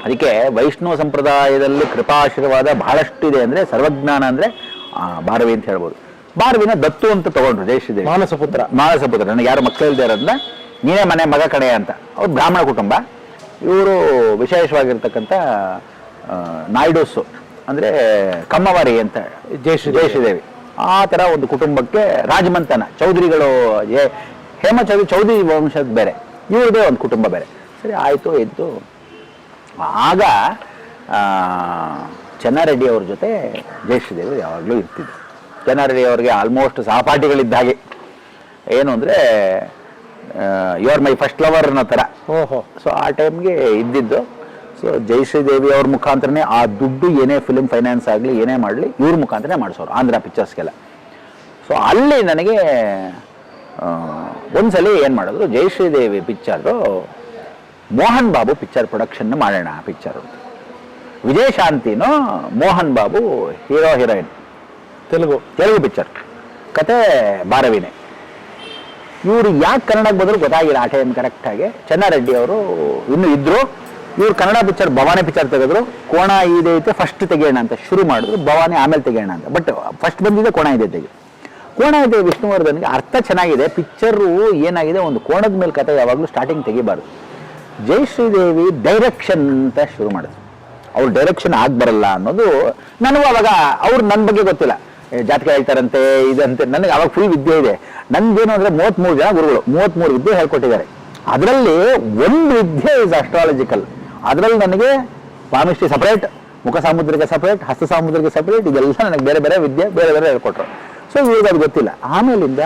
ಅದಕ್ಕೆ ವೈಷ್ಣವ ಸಂಪ್ರದಾಯದಲ್ಲಿ ಕೃಪಾಶೀರ್ವಾದ ಬಹಳಷ್ಟು ಇದೆ. ಅಂದರೆ ಸರ್ವಜ್ಞಾನ ಅಂದರೆ ಭಾರವಿ ಅಂತ ಹೇಳ್ಬೋದು. ಭಾರವಿನ ದತ್ತು ಅಂತ ತಗೊಂಡ್ರು ಜಯಶ್ರೀದೇವಿ. ಮಾನಸಪುತ್ರ. ನನಗೆ ಯಾರು ಮಕ್ಕಳಿಲ್ಲದೆ ಇರೋದನ್ನ ನೀನೇ ಮನೆ ಮಗ ಕಡೆ ಅಂತ. ಅವ್ರು ಬ್ರಾಹ್ಮಣ ಕುಟುಂಬ. ಇವರು ವಿಶೇಷವಾಗಿರ್ತಕ್ಕಂಥ ನಾಯ್ಡೋಸು ಅಂದರೆ ಕಮ್ಮವಾರಿ ಅಂತ ಜಯಶ್ರೀದೇವಿ ಆ ಥರ ಒಂದು ಕುಟುಂಬಕ್ಕೆ ರಾಜಮಂತನ ಚೌಧರಿಗಳು, ಹೇಮ ಚೌಧರಿ ವಂಶದ ಬೇರೆ, ಇವ್ರದೇ ಒಂದು ಕುಟುಂಬ ಬೇರೆ. ಸರಿ ಆಯಿತು ಇದ್ದು. ಆಗ ಚೆನ್ನಾರೆಡ್ಡಿ ಅವ್ರ ಜೊತೆ ಜಯಶ್ರೀದೇವಿ ಯಾವಾಗಲೂ ಇರ್ತಿದ್ರು. ಚೆನ್ನಾರೆಡ್ಡಿ ಅವ್ರಿಗೆ ಆಲ್ಮೋಸ್ಟ್ ಸಹಪಾಠಿಗಳಿದ್ದ ಹಾಗೆ. ಏನು ಅಂದರೆ you are my first lover ಅನ್ನೋ ಥರ. ಓಹೋ. ಸೊ ಆ ಟೈಮ್ಗೆ ಇದ್ದಿದ್ದು. ಸೊ ಜಯಶ್ರೀದೇವಿ ಅವ್ರ ಮುಖಾಂತರನೇ ಆ ದುಡ್ಡು ಏನೇ ಫಿಲ್ಮ್ ಫೈನಾನ್ಸ್ ಆಗಲಿ ಏನೇ ಮಾಡಲಿ ಇವ್ರ ಮುಖಾಂತರನೇ ಮಾಡಿಸೋರು ಆಂಧ್ರ ಪಿಕ್ಚರ್ಸ್ಗೆಲ್ಲ. ಸೊ ಅಲ್ಲಿ ನನಗೆ ಒಂದ್ಸಲಿ ಏನು ಮಾಡಿದ್ರು, Jayashreedevi picture Mohan Babu picture production ಮಾಡೋಣ ಪಿಕ್ಚರು. ವಿಜಯಶಾಂತಿನೂ Mohan Babu hero heroine. Telugu picture, ಕತೆ ಭಾರವಿನೇ. ಇವರು ಯಾಕೆ ಕನ್ನಡಕ್ಕೆ ಬಂದರೂ ಗೊತ್ತಾಗಿಲ್ಲ ಆ ಟೈಮ್ ಕರೆಕ್ಟಾಗಿ. ಚೆನ್ನಾರೆಡ್ಡಿ ಅವರು ಇನ್ನೂ ಇದ್ದರು. ಇವ್ರು ಕನ್ನಡ ಪಿಕ್ಚರ್ ಭವಾನಿ ಪಿಕ್ಚರ್ ತೆಗೆದ್ರು. ಕೋಣ ಇದೈತೆ ಫಸ್ಟ್ ತೆಗೆಯೋಣ ಅಂತ ಶುರು ಮಾಡಿದ್ರು, ಭವಾನಿ ಆಮೇಲೆ ತೆಗೆಯೋಣ ಅಂತ. ಬಟ್ ಫಸ್ಟ್ ಬಂದಿದೆ ಕೋಣ ಇದೆ ತೆಗೆ. ಕೋಣ ಇದೆ ವಿಷ್ಣುವರ್ಧನ್ಗೆ ಅರ್ಥ ಚೆನ್ನಾಗಿದೆ. ಪಿಕ್ಚರು ಏನಾಗಿದೆ, ಒಂದು ಕೋಣದ ಮೇಲೆ ಕತೆ ಯಾವಾಗಲೂ ಸ್ಟಾರ್ಟಿಂಗ್ ತೆಗಿಬಾರ್ದು. ಜಯಶ್ರೀದೇವಿ ಡೈರೆಕ್ಷನ್ ಅಂತ ಶುರು ಮಾಡಿದ್ರು. ಅವ್ರು ಡೈರೆಕ್ಷನ್ ಆಗಿ ಬರಲ್ಲ ಅನ್ನೋದು ನನಗೂ ಅವಾಗ. ಅವ್ರು ನನ್ನ ಬಗ್ಗೆ ಗೊತ್ತಿಲ್ಲ, ಜಾತಕ ಹೇಳ್ತಾರಂತೆ ಇದಂತೆ. ನನಗೆ ಅವಾಗ ಫುಲ್ ವಿದ್ಯೆ ಇದೆ. ನಂದೇನು ಅಂದರೆ 33 ಜನ ಗುರುಗಳು 33 ವಿದ್ಯೆ ಹೇಳ್ಕೊಟ್ಟಿದ್ದಾರೆ. ಅದರಲ್ಲಿ ಒಂದು ವಿದ್ಯೆ ಇಸ್ ಅಸ್ಟ್ರಾಲಜಿಕಲ್. ಅದರಲ್ಲಿ ನನಗೆ ಪಾಮಿಸ್ಟ್ರಿ ಸಪ್ರೇಟ್, ಮುಖ ಸಾಮುದ್ರಿಕ ಸಪ್ರೇಟ್, ಹಸ್ತ ಸಾಮುದ್ರಿಕ ಸಪ್ರೇಟ್, ಇದೆಲ್ಲ ನನಗೆ ಬೇರೆ ಬೇರೆ ವಿದ್ಯೆ ಬೇರೆ ಬೇರೆ ಹೇಳ್ಕೊಟ್ರು. ಸೊ ಇವಾಗ ಅದು ಗೊತ್ತಿಲ್ಲ. ಆಮೇಲಿಂದ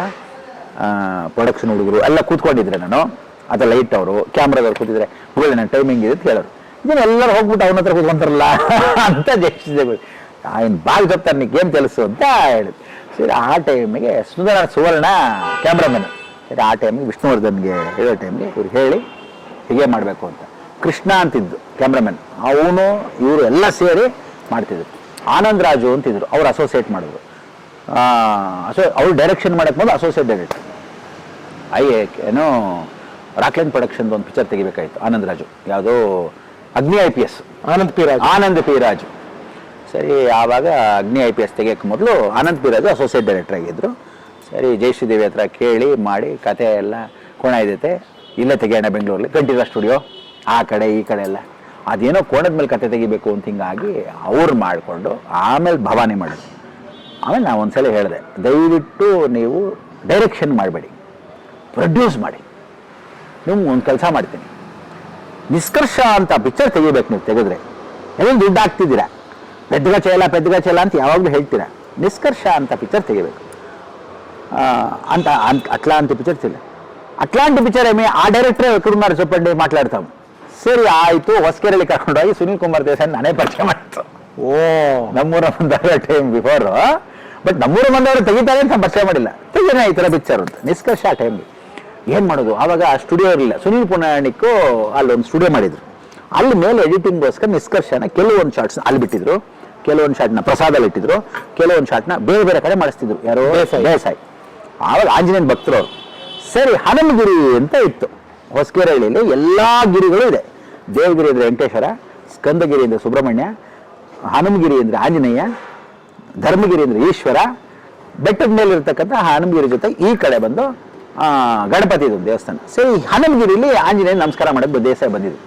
ಪ್ರೊಡಕ್ಷನ್ ಹುಡುಗರು ಎಲ್ಲ ಕೂತ್ಕೊಂಡಿದ್ರೆ, ನಾನು ಅಥವಾ ಲೈಟ್ ಅವರು ಕ್ಯಾಮ್ರಾದವ್ರು ಕೂತಿದ್ರೆ, ಮುಗಿದ ನನ್ನ ಟೈಮಿಂಗ್ ಇದೆ ಅಂತ ಹೇಳೋರು. ಇದನ್ನು ಎಲ್ಲರೂ ಹೋಗ್ಬಿಟ್ಟು ಅವನ ಹತ್ರ ಕೂತ್ಕೊಂತಾರಲ್ಲ ಅಂತ ಜಯಿಸಿದೆ. ಏನು ಬಾಲ್ ಗೊತ್ತಾ ನಿನಗೆ ಏನು ಕೆಲಸ ಅಂತ ಹೇಳಿದ್ರು. ಸರಿ ಆ ಟೈಮಿಗೆ ಸುವರ್ಣ ಕ್ಯಾಮ್ರಾಮನ್. ಸರಿ ಆ ಟೈಮಿಗೆ ವಿಷ್ಣುವರ್ಧನ್ಗೆ ಹೇಳೋ ಟೈಮ್ಗೆ ಇವ್ರು ಹೇಳಿ ಹೀಗೆ ಮಾಡಬೇಕು ಅಂತ. ಕೃಷ್ಣ ಅಂತಿದ್ದು ಕ್ಯಾಮ್ರಾಮನ್, ಅವನು ಇವರು ಎಲ್ಲ ಸೇರಿ ಮಾಡ್ತಿದ್ರು. ಆನಂದ್ ರಾಜು ಅಂತಿದ್ರು, ಅವ್ರು ಅಸೋಸಿಯೇಟ್ ಮಾಡಿದ್ರು. ಅವ್ರು ಡೈರೆಕ್ಷನ್ ಮಾಡಕ್ಕೆ ಮೊದಲು ಅಸೋಸಿಯೇಟ್ ಡೈರೆಕ್ಟರ್. ಏನೋ ರಾಕ್ಲೈನ್ ಪ್ರೊಡಕ್ಷನ್ ಒಂದು ಪಿಕ್ಚರ್ ತೆಗಿಬೇಕಾಯ್ತು ಆನಂದ್ ರಾಜು. ಯಾವುದೋ ಅಗ್ನಿ IPS, ಆನಂದ್ ಪಿ ರಾಜು. ಸರಿ ಆವಾಗ ಅಗ್ನಿ IPS ತೆಗಿಯೋಕ್ಕೆ ಮೊದಲು Anand P Raju associate director ಆಗಿದ್ರು. ಸರಿ ಜಯಶ್ರೀದೇವಿ ಹತ್ರ ಕೇಳಿ ಮಾಡಿ ಕತೆ ಎಲ್ಲ ಕೋಣ ಇದೈತೆ ಇಲ್ಲೇ ತೆಗೆಯೋಣ ಬೆಂಗಳೂರಲ್ಲಿ, ಕಂಠೀರವ ಸ್ಟುಡಿಯೋ ಆ ಕಡೆ ಈ ಕಡೆ ಎಲ್ಲ. ಅದೇನೋ ಕೋಣದ ಮೇಲೆ ಕತೆ ತೆಗಿಬೇಕು ಅಂತ ಹಿಂಗಾಗಿ ಅವ್ರು ಮಾಡಿಕೊಂಡು ಆಮೇಲೆ ಭವಾನಿ ಮಾಡಿದ್ರು. ಆಮೇಲೆ ನಾನು ಒಂದ್ಸಲ ಹೇಳಿದೆ, ದಯವಿಟ್ಟು ನೀವು ಡೈರೆಕ್ಷನ್ ಮಾಡಬೇಡಿ, ಪ್ರೊಡ್ಯೂಸ್ ಮಾಡಿ. ನೀವು ಒಂದು ಕೆಲಸ ಮಾಡ್ತೀನಿ, ನಿಷ್ಕರ್ಷ ಅಂತ ಪಿಕ್ಚರ್ ತೆಗಿಬೇಕು. ನೀವು ತೆಗೆದ್ರೆ ಎಲ್ಲ ದುಡ್ಡು ಹಾಕ್ತಿದ್ದೀರಾ, ಪೆದ್ದಗಚೆಲ್ಲ ಅಂತ ಯಾವಾಗಲೂ ಹೇಳ್ತೀರಾ. ನಿಷ್ಕರ್ಷ ಅಂತ ಪಿಕ್ಚರ್ ತೆಗಿಬೇಕು ಅಂತ అట్లాంటి పిక్చర్ తెలియదు. అట్లాంటి పిక్చర్ ఏమి ఆ డైరెక్టరే ఎక్కడున్నారు చెప్పండి మాట్లాడతాం. సరే ಆಯಿತು. ಹೊಸಕೆರೆಯಲ್ಲಿ ಕರ್ಕೊಂಡೋಗಿ ಸುನೀಲ್ ಕುಮಾರ್ ದೇಸಾಯಿ ನಾನೇ ಪರಿಚಯ ಮಾಡ್ತು. ನಮ್ಮೂರ ಬಂದವರ ಟೈಮ್ ಬಿಫೋರ್. ಬಟ್ ನಮ್ಮೂರ ಬಂದವರು ತೆಗಿತಾರೆ ಅಂತ ಪರಿಚಯ ಮಾಡಿಲ್ಲ. ತೆಗಿಯೋಣ ಈ ಥರ ಪಿಕ್ಚರ್ ಅಂತ. ನಿಷ್ಕರ್ಷ ಆ ಟೈಮ್ಗೆ ಏನು ಮಾಡೋದು, ಆವಾಗ ಸ್ಟುಡಿಯೋ ಇರಲಿಲ್ಲ. ಸುನೀಲ್ ಪುರಾಣಿಕ್ಕು ಅಲ್ಲೊಂದು ಸ್ಟುಡಿಯೋ ಮಾಡಿದ್ರು. ಅಲ್ಲಿ ಮೇಲೆ ಎಡಿಟಿಂಗ್ಗೋಸ್ಕರ ನಿಷ್ಕರ್ಷನ ಕೆಲವೊಂದು ಶಾರ್ಟ್ಸ್ ಅಲ್ಲಿ ಬಿಟ್ಟಿದ್ರು, ಕೆಲವೊಂದು ಶಾರ್ಟ್ನ ಪ್ರಸಾದಲ್ಲಿ ಇಟ್ಟಿದ್ರು, ಕೆಲವೊಂದು ಶಾರ್ಟ್ನ ಬೇರೆ ಬೇರೆ ಕಡೆ ಮಾಡಿಸ್ತಿದ್ರು. ಯಾರೋ ದೇಸಾಯಿ. ಆವಾಗ ಆಂಜನೇಯನ ಭಕ್ತರು ಅವರು. ಸರಿ ಹನುಮಗಿರಿ ಅಂತ ಇತ್ತು ಹೊಸಕೆರೆಹಳ್ಳಿಯಲ್ಲಿ. ಎಲ್ಲ ಗಿರಿಗಳು ಇದೆ. ದೇವಗಿರಿ ಅಂದರೆ ವೆಂಕಟೇಶ್ವರ, ಸ್ಕಂದಗಿರಿ ಅಂದರೆ ಸುಬ್ರಹ್ಮಣ್ಯ, ಹನುಮಗಿರಿ ಅಂದರೆ ಆಂಜನೇಯ, ಧರ್ಮಗಿರಿ ಅಂದರೆ ಈಶ್ವರ. ಬೆಟ್ಟದ ಮೇಲೆ ಇರ್ತಕ್ಕಂಥ ಹನುಮಗಿರಿ ಜೊತೆ ಈ ಕಡೆ ಬಂದು ಗಣಪತಿದು ದೇವಸ್ಥಾನ. ಸರಿ ಹನುಮಗಿರಿಲಿ ಆಂಜನೇಯ ನಮಸ್ಕಾರ ಮಾಡೋಕ್ಕೆ ದೇಸಾಯಿ ಬಂದಿದ್ರು.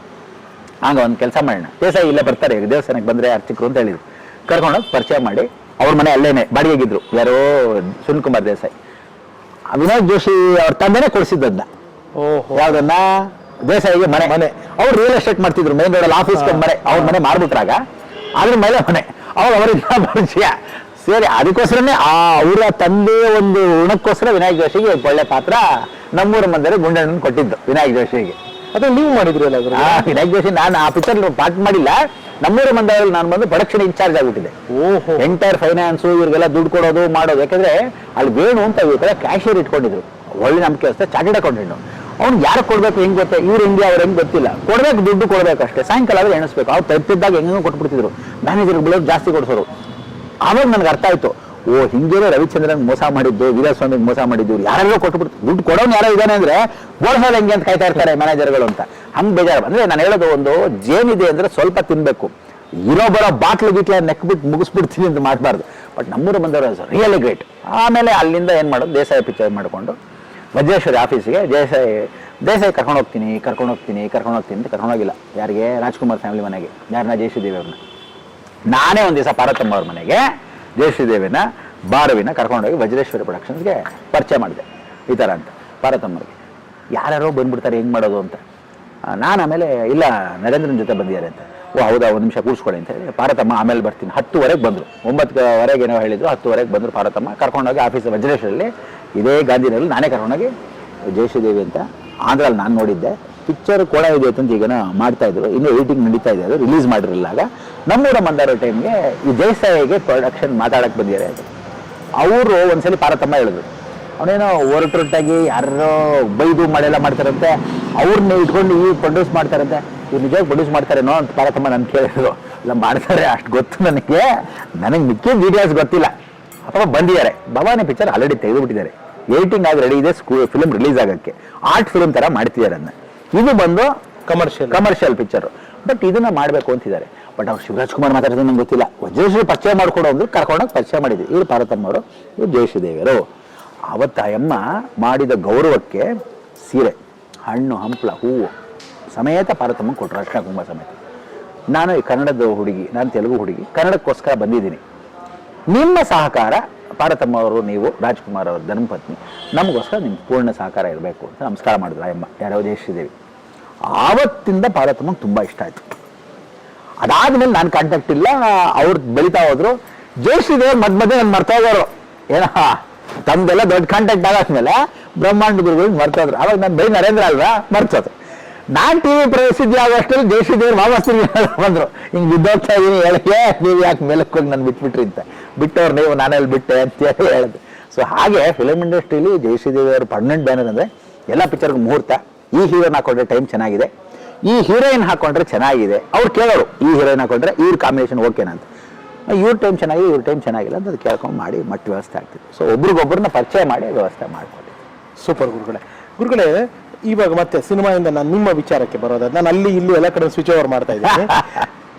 ಆಗ ಒಂದು ಕೆಲಸ ಮಾಡೋಣ, ದೇಸಾಯಿ ಇಲ್ಲೇ ಬರ್ತಾರೆ ದೇವಸ್ಥಾನಕ್ಕೆ ಬಂದರೆ ಅರ್ಚಕರು ಅಂತ ಹೇಳಿದ್ರು. ಕರ್ಕೊಂಡೋಗಿ ಪರಿಚಯ ಮಾಡಿ ಅವ್ರ ಮನೆ ಅಲ್ಲೇನೆ ಬಾಡಿಗೆಗಿದ್ರು. ಯಾರೋ ಸುನಿಲ್ ಕುಮಾರ್ ದೇಸಾಯಿ. ವಿನಾಯಕ್ ಜೋಶಿ ಅವ್ರ ತಂದೆನೇ ಕೊಡಿಸಿದ್ದನ್ನ. ಯಾವ್ದನ್ನ ದೇಸಾಯಿಗೆ ಮನೆ. ಅವ್ರು ರಿಯಲ್ ಎಸ್ಟೇಟ್ ಮಾಡ್ತಿದ್ರು ಮೇನ್ ರೋಡಲ್ಲಿ ಆಫೀಸ್ ಮನೆ. ಅವ್ರ ಮನೆ ಮಾರ್ಬಿಟ್ರಾಗ ಅದ್ರ ಮೇಲೆ ಮನೆ ಅವರಿಂದ ಪರಿಚಯ. ಸರಿ ಅದಕ್ಕೋಸ್ಕರನೇ ಅವರ ತಂದೆಯ ಒಂದು ಋಣಕ್ಕೋಸ್ಕರ ವಿನಾಯಕ್ ಜೋಶಿಗೆ ಒಳ್ಳೆ ಪಾತ್ರ ನಮ್ಮೂರ ಮಂದರೆ ಗುಂಡಣ್ಣನ ಕೊಟ್ಟಿದ್ದು ವಿನಾಯಕ್ ಜೋಶಿಗೆ. ಅದು ನೀವು ಮಾಡಿದ್ರಿ ಅಲ್ಲ ವಿನಾಯಕ್ ಜೋಶಿ. ನಾನು ಆ ಪಿಕ್ಚರ್ ಪಾರ್ಟ್ ಮಾಡಿಲ್ಲ. ನಮ್ಮೂರ ಮಂದರಲ್ಲಿ ನಾನು ಬಂದು ಪ್ರೊಡಕ್ಷನ್ ಇನ್ಚಾರ್ಜ್ ಆಗಿಬಿಟ್ಟಿದೆ. ಎಂಟೈರ್ ಫೈನಾನ್ಸು ಇವ್ರಿಗೆಲ್ಲ ದುಡ್ಡು ಕೊಡೋದು ಮಾಡೋದು. ಯಾಕಂದ್ರೆ ಅಲ್ಲಿ ವೇಣು ಅಂತ ಇವ್ರ ಕ್ಯಾಶಿಯರ್ ಇಟ್ಕೊಂಡಿದ್ರು. ಒಳ್ಳೆ ನಂಬಿಕೆ ಅಷ್ಟೇ, ಚಾರ್ಟೆಡ್ ಅಕೌಂಟೆಂಟ್. ಅವ್ನು ಯಾರು ಕೊಡ್ಬೇಕು ಹೆಂಗ್ ಗೊತ್ತೆ, ಇವ್ರು ಹೆಂಗೆ ಅವ್ರು ಹೆಂಗೆ ಗೊತ್ತಿಲ್ಲ, ಕೊಡ್ಬೇಕು, ದುಡ್ಡು ಕೊಡ್ಬೇಕು ಅಷ್ಟೇ. ಸಾಯಂಕಾಲ ಆದ್ರೆ ಎಣಿಸ್ಬೇಕು. ಅವ್ರು ತಪ್ಪಿದ್ದಾಗ ಹೆಂಗೂ ಕೊಟ್ಬಿಡ್ತಿದ್ರು, ಮ್ಯಾನೇಜರ್ ಬಿಡೋರು ಜಾಸ್ತಿ ಕೊಡ್ಸೋರು. ಆವಾಗ ನನಗೆ ಅರ್ಥ ಆಯ್ತು, ಓ ಹಿಂಗೇನೋ ರವಿಚಂದ್ರನ್ ಮೋಸ ಮಾಡಿದ್ದು, ವೀರಸ್ವಾಮಿಗೆ ಮೋಸ ಮಾಡಿದ್ದು, ಯಾರೆಲ್ಲೋ ಕೊಟ್ಬಿಡ್ತು. ದುಡ್ಡು ಕೊಡೋನು ಯಾರೋ ಇದ್ದಾನೆ ಅಂದ್ರೆ ಬೋಳ್ಸೋದು ಹೆಂಗೆ ಅಂತ ಕಾಯ್ತಾ ಇರ್ತಾರೆ ಮ್ಯಾನೇಜರ್ಗಳು ಅಂತ. ಹಂಗೆ ಬೇಜಾರು. ಅಂದ್ರೆ ನಾನು ಹೇಳೋದು, ಒಂದು ಜೇನಿದೆ ಅಂದ್ರೆ ಸ್ವಲ್ಪ ತಿನ್ಬೇಕು, ಇರೋ ಬರೋ ಬಾಟ್ಲು ಗಿಟ್ಲ ನೆಕ್ಬಿಟ್ಟು ಮುಗಿಸ್ಬಿಡ್ತೀನಿ ಅಂತ ಮಾಡಬಾರ್ದು. ಬಟ್ ನಮ್ಮೂರು ಬಂದವರು ರಿಯಲಿ ಗ್ರೇಟ್. ಆಮೇಲೆ ಅಲ್ಲಿಂದ ಏನು ಮಾಡೋದು, ದೇಸಾಯಿ ಪಿಕ್ಚರ್ ಮಾಡಿಕೊಂಡು ವಜ್ರೇಶ್ವರಿ ಆಫೀಸಿಗೆ ದೇಸಾಯಿ ಕರ್ಕೊಂಡು ಹೋಗ್ತೀನಿ ಅಂತ ಕರ್ಕೊಂಡೋಗಿಲ್ಲ. ಯಾರಿಗೆ? ರಾಜ್ಕುಮಾರ್ ಫ್ಯಾಮಿಲಿ ಮನೆಗೆ. ಯಾರನ್ನ? ಜಯಶ್ರೀದೇವಿ ಅವ್ರನ್ನ. ನಾನೇ ಒಂದು ದಿವಸ ಪಾರ್ವತಮ್ಮ ಅವ್ರ ಮನೆಗೆ ಜಯಶ್ರೀದೇವಿನ ಬಾರವಿನ ಕರ್ಕೊಂಡೋಗಿ ವಜ್ರೇಶ್ವರಿ ಪ್ರೊಡಕ್ಷನ್ಸ್ಗೆ ಪರಿಚಯ ಮಾಡಿದೆ. ಈ ಥರ ಅಂತ ಪಾರ್ವತಮ್ಮರಿಗೆ. ಯಾರ್ಯಾರೋ ಬಂದ್ಬಿಡ್ತಾರೆ, ಹೆಂಗೆ ಮಾಡೋದು ಅಂತ. ನಾನು ಆಮೇಲೆ ಇಲ್ಲ ನರೇಂದ್ರನ ಜೊತೆ ಬಂದಿದ್ದಾರೆ ಅಂತ. ಓ ಹೌದಾ, ಒಂದು ನಿಮಿಷ ಕೂರಿಸ್ಕೊಳ್ಳಿ ಅಂತ ಹೇಳಿ ಪಾರ್ವತಮ್ಮ ಆಮೇಲೆ ಬರ್ತೀನಿ 10ವರೆಗೆ ಬಂದರು. 9ವರೆಗೆ ಏನೋ ಹೇಳಿದ್ರು, 10ವರೆಗೆ ಬಂದರು ಪಾರ್ವತಮ್ಮ. ಕರ್ಕೊಂಡೋಗಿ ಆಫೀಸ್ ವಜ್ರೇಶ್ವರಲ್ಲಿ ಇದೇ ಗಾಂಧಿನಲ್ಲಿ ನಾನೇ ಕರ್ಕೊಂಡೋಗಿ ಜಯಶ್ರೀದೇವಿ ಅಂತ ಆಂಧ್ರಲ್ಲಿ ನಾನು ನೋಡಿದ್ದೆ. ಪಿಕ್ಚರ್ ಕೂಡ ಇದೆ ಅಂತ ಈಗ ಮಾಡ್ತಾ ಇದ್ರು, ಇನ್ನೂ ಎಡಿಟಿಂಗ್ ನಡೀತಾ ಇದೆ, ಅದು ರಿಲೀಸ್ ಮಾಡಿರಲಿಲ್ಲ. ಆಗ ನಮ್ಮೂರ ಮಂದಾರೋ ಟೈಮ್ಗೆ ಈ ದೇಸಾಯಿಗೆ ಪ್ರೊಡಕ್ಷನ್ ಮಾತಾಡಕ್ಕೆ ಬಂದಿದ್ದಾರೆ ಅಂತ ಅವರು ಒಂದ್ಸಲಿ ಪಾರ್ವತಮ್ಮ ಹೇಳಿದ್ರು. ಅವನೇನೋ ಹೊರಟೊಟ್ಟಾಗಿ ಯಾರೋ ಬೈದು ಮಳೆಲ್ಲ ಮಾಡ್ತಾರಂತೆ, ಅವ್ರನ್ನ ಇಟ್ಕೊಂಡು ಈ ಪ್ರೊಡ್ಯೂಸ್ ಮಾಡ್ತಾರಂತೆ. ಇವ್ರು ನಿಜವಾಗಿ ಪ್ರೊಡ್ಯೂಸ್ ಮಾಡ್ತಾರೇನೋ ಅಂತ ಪಾರ್ವತಮ್ಮ ನಾನು ಕೇಳಿದ್ರು. ಇಲ್ಲ ಮಾಡ್ತಾರೆ, ಅಷ್ಟು ಗೊತ್ತು ನನಗೆ ಮಿಕ್ಕಿದ ಡೀಟೇಲ್ಸ್ ಗೊತ್ತಿಲ್ಲ. ಅಥವಾ ಬಂದಿದ್ದಾರೆ. ಭವಾನಿ ಪಿಕ್ಚರ್ ಆಲ್ರೆಡಿ ತೆಗೆದುಬಿಟ್ಟಿದ್ದಾರೆ, ಎಡಿಟಿಂಗ್ ಆಗಿ ರೆಡಿ ಇದೆ, ಫಿಲ್ಮ್ ರಿಲೀಸ್ ಆಗೋಕ್ಕೆ. ಆರ್ಟ್ ಫಿಲ್ಮ್ ಥರ ಮಾಡ್ತಿದ್ದಾರೆ ಅದನ್ನ. ಇದು ಬಂದು ಕಮರ್ಷಿಯಲ್ ಪಿಕ್ಚರು. ಬಟ್ ಇದನ್ನ ಮಾಡಬೇಕು ಅಂತಿದ್ದಾರೆ. ಬಟ್ ಅವ್ರು ಶಿವರಾಜ್ ಕುಮಾರ್ ಮಾತಾಡೋದು ನಂಗೆ ಗೊತ್ತಿಲ್ಲ. ವಜ್ರೇಶ್ವರಿ ಪರಿಚಯ ಮಾಡ್ಕೊಡೋ ಅಂದ್ರೆ ಕರ್ಕೊಂಡೋಗಿ ಪರಿಚಯ ಮಾಡಿದ್ವಿ. ಇವರು ಪಾರ್ವತಮ್ಮ ಅವರು, ಇವರು ಜಯಶ್ರೀದೇವಿಯರು. ಅವತ್ತು ಆ ಅಮ್ಮ ಮಾಡಿದ ಗೌರವಕ್ಕೆ ಸೀರೆ, ಹಣ್ಣು, ಹಂಪಲ, ಹೂವು ಸಮೇತ ಪಾರ್ವತಮ್ಮ ಕೊಟ್ಟರು, ಅರ್ಶಿನ ಕುಂಭ ಸಮೇತ. ನಾನು ಈ ಕನ್ನಡದ ಹುಡುಗಿ, ನಾನು ತೆಲುಗು ಹುಡುಗಿ, ಕನ್ನಡಕ್ಕೋಸ್ಕರ ಬಂದಿದ್ದೀನಿ. ನಿಮ್ಮ ಸಹಕಾರ ಪಾರ್ವತಮ್ಮ ಅವರು, ನೀವು ರಾಜ್ಕುಮಾರ್ ಅವರ ಧರ್ಮಪತ್ನಿ, ನಮಗೋಸ್ಕರ ನಿಮ್ಮ ಪೂರ್ಣ ಸಹಕಾರ ಇರಬೇಕು ಅಂತ ನಮಸ್ಕಾರ ಮಾಡಿದ್ರು ಆ ಅಮ್ಮ, ಯಾರೋ ಜಯಶ್ರೀದೇವಿ. ಆವತ್ತಿಂದ ಪಾರ್ವತಮ್ಮಗೆ ತುಂಬ ಇಷ್ಟ ಆಯಿತು. ಅದಾದ್ಮೇಲೆ ನಾನು ಕಾಂಟ್ಯಾಕ್ಟ್ ಇಲ್ಲ, ಅವ್ರು ಬೆಳೀತಾ ಹೋದ್ರು. ಜಯಶ್ರೀದೇವಿ ಮಧ್ಯೆ ನಾನು ಮರ್ತಾ ಹೋಗೋರು. ಏನೋ ತಮ್ದೆಲ್ಲ ದೊಡ್ಡ ಕಾಂಟ್ಯಾಕ್ಟ್ ಆಗಾದ್ಮೇಲೆ ಬ್ರಹ್ಮಾಂಡ ಗುರುಗಳಿಗೆ ಮರ್ತೋದ್ರು. ಅವಾಗ ನಾನು ಬೈ ನರೇಂದ್ರ ಅಲ್ವಾ ಮರ್ತೋದ್ರು. ನಾನು ಟಿ ವಿ ಪ್ರಸಿದ್ಧಿ ಆಗೋಷ್ಟರಲ್ಲಿ ಜಯಶ್ರೀದೇವ್ರು ವಾಪಸ್ ಬಂದರು. ಹಿಂಗೆ ಬಿದ್ದೋಗ್ತಾ ಇದೀನಿ, ಹೇಳಿಕೆ ನೀವು ಯಾಕೆ ಮೇಲಕ್ಕೆ ಹೋಗಿ ನಾನು ಬಿಟ್ಬಿಟ್ರಿ ಅಂತ. ಬಿಟ್ಟವ್ರು ನೀವು, ನಾನೆಲ್ಲಿ ಬಿಟ್ಟೆ ಅಂತೇಳಿ ಹೇಳಿದೆ. ಸೊ ಹಾಗೆ ಫಿಲಮ್ ಇಂಡಸ್ಟ್ರಿಲಿ ಜಯಶ್ರೀದೇವಿ ಅವರು ಪರ್ಮನೆಂಟ್ ಬ್ಯಾನರ್ ಅಂದರೆ ಎಲ್ಲ ಪಿಕ್ಚರ್ಗೆ ಮುಹೂರ್ತ. ಈ ಹೀರೋನ್ ಹಾಕೊಂಡ್ರೆ ಟೈಮ್ ಚೆನ್ನಾಗಿದೆ, ಈ ಹೀರೋಯಿನ್ ಹಾಕೊಂಡ್ರೆ ಚೆನ್ನಾಗಿದೆ. ಅವ್ರು ಕೇಳೋರು, ಈ ಹೀರೋಯಿನ್ ಹಾಕೊಂಡ್ರೆ ಇವ್ರ ಕಾಂಬಿನೇಷನ್ ಓಕೆನಾ ಅಂತ. ಇವ್ರ ಟೈಮ್ ಚೆನ್ನಾಗಿದೆ, ಇವ್ರ ಟೈಮ್ ಚೆನ್ನಾಗಿಲ್ಲ ಅಂತ ಅದು ಕೇಳ್ಕೊಂಡು ಮಾಡಿ ಮಟ್ಟ ವ್ಯವಸ್ಥೆ ಆಗ್ತಿತ್ತು. ಸೊ ಒಬ್ರಿಗೊಬ್ಬರನ್ನ ಪರಿಚಯ ಮಾಡಿ ವ್ಯವಸ್ಥೆ ಮಾಡಿಕೊಡಿ. ಸೂಪರ್ ಗುರುಗಳೇ, ಇವಾಗ ಮತ್ತೆ ಸಿನಿಮಾಯಿಂದ ನಾನು ನಿಮ್ಮ ವಿಚಾರಕ್ಕೆ ಬರೋದಾದ್ರೆ, ನಾನು ಅಲ್ಲಿ ಇಲ್ಲಿ ಎಲ್ಲ ಕಡೆ ಸ್ವಿಚ್ ಓವರ್ ಮಾಡ್ತಾ ಇದ್ದೀನಿ.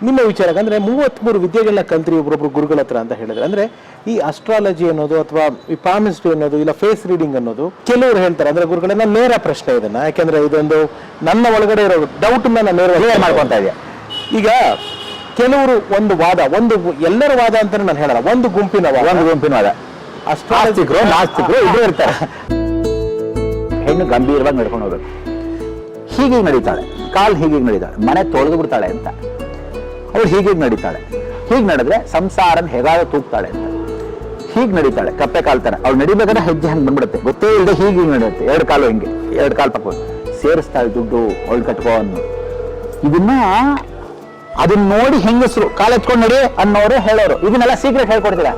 ನಿಮ್ಮ ವಿಚಾರಕ್ಕೆ ಅಂದ್ರೆ 33 ವಿದ್ಯೆಗಳನ್ನ ಕಲ್ತ್ರಿ ಒಬ್ಬರೊಬ್ರು ಗುರುಗಳ ಹತ್ರ ಅಂತ ಹೇಳಿದ್ರೆ, ಅಂದ್ರೆ ಈ ಅಸ್ಟ್ರಾಲಜಿ ಅನ್ನೋದು ಅಥವಾ ಈ ಪಾಮಿಸ್ಟ್ರಿ ಅನ್ನೋದು ಇಲ್ಲ ಫೇಸ್ ರೀಡಿಂಗ್ ಅನ್ನೋದು ಕೆಲವರು ಹೇಳ್ತಾರೆ. ಅಂದ್ರೆ ಗುರುಗಳೇ, ನಾನು ನೇರ ಪ್ರಶ್ನೆ ಇದನ್ನ, ಯಾಕೆಂದ್ರೆ ಇದೊಂದು ನನ್ನ ಒಳಗಡೆ ಇರೋ ಡೌಟ್ ನಾನು ನೇರ ಮಾಡ್ಕೊತಾ ಇದ್ದೆ. ಈಗ ಕೆಲವರು ಒಂದು ವಾದ, ಎಲ್ಲರ ವಾದ ಅಂತ ನಾನು ಹೇಳಲ್ಲ, ಒಂದು ಗುಂಪಿನ ವಾದ, ಅಸ್ಟ್ರಾಲಜಿಕರು ನಾಸ್ತಿಕರು ಇದೇ ಇರ್ತಾರೆ. ಹೆಣ್ಣು ಗಂಭೀರವಾಗಿ ನಡ್ಕೊಂಡು ಹೋಗ್ಬೇಕು. ಹೀಗೆ ನಡೀತಾಳೆ, ಕಾಲು ಹೀಗೆ ನಡೀತಾಳೆ, ಮನೆ ತೊಳೆದು ಬಿಡ್ತಾಳೆ ಅಂತ. ಅವಳು ಹೀಗೆ ನಡೀತಾಳೆ. ಹೀಗೆ ನಡೆದ್ರೆ ಸಂಸಾರನ ಹೇಗಾದ ತೂಗ್ತಾಳೆ ಅಂತ. ಹೀಗೆ ನಡೀತಾಳೆ, ಕಪ್ಪೆ ಕಾಲ್ ತರ. ಅವಳು ನಡಿಬೇಕಾದ್ರೆ ಹೆಜ್ಜೆ ಹಂಗೆ ಬಂದ್ಬಿಡುತ್ತೆ, ಗೊತ್ತೇ ಇಲ್ಲದೆ ಹೀಗೆ ನಡೆಯುತ್ತೆ. 2 ಕಾಲು ಹಿಂಗೆ, 2 ಕಾಲು ಪಕ್ಕ ಸೇರಿಸ್ತಾಳೆ ದುಡ್ಡು, ಅವಳು ಕಟ್ಕೋ ಅನ್ನೋ. ಅದನ್ನ ನೋಡಿ ಹೆಂಗಸರು ಕಾಲು ಎತ್ಕೊಂಡು ನಡಿ ಅನ್ನೋರು ಹೇಳೋರು. ಇದನ್ನೆಲ್ಲ ಸೀಕ್ರೆಟ್ ಹೇಳ್ಕೊಡ್ತೀರಾ.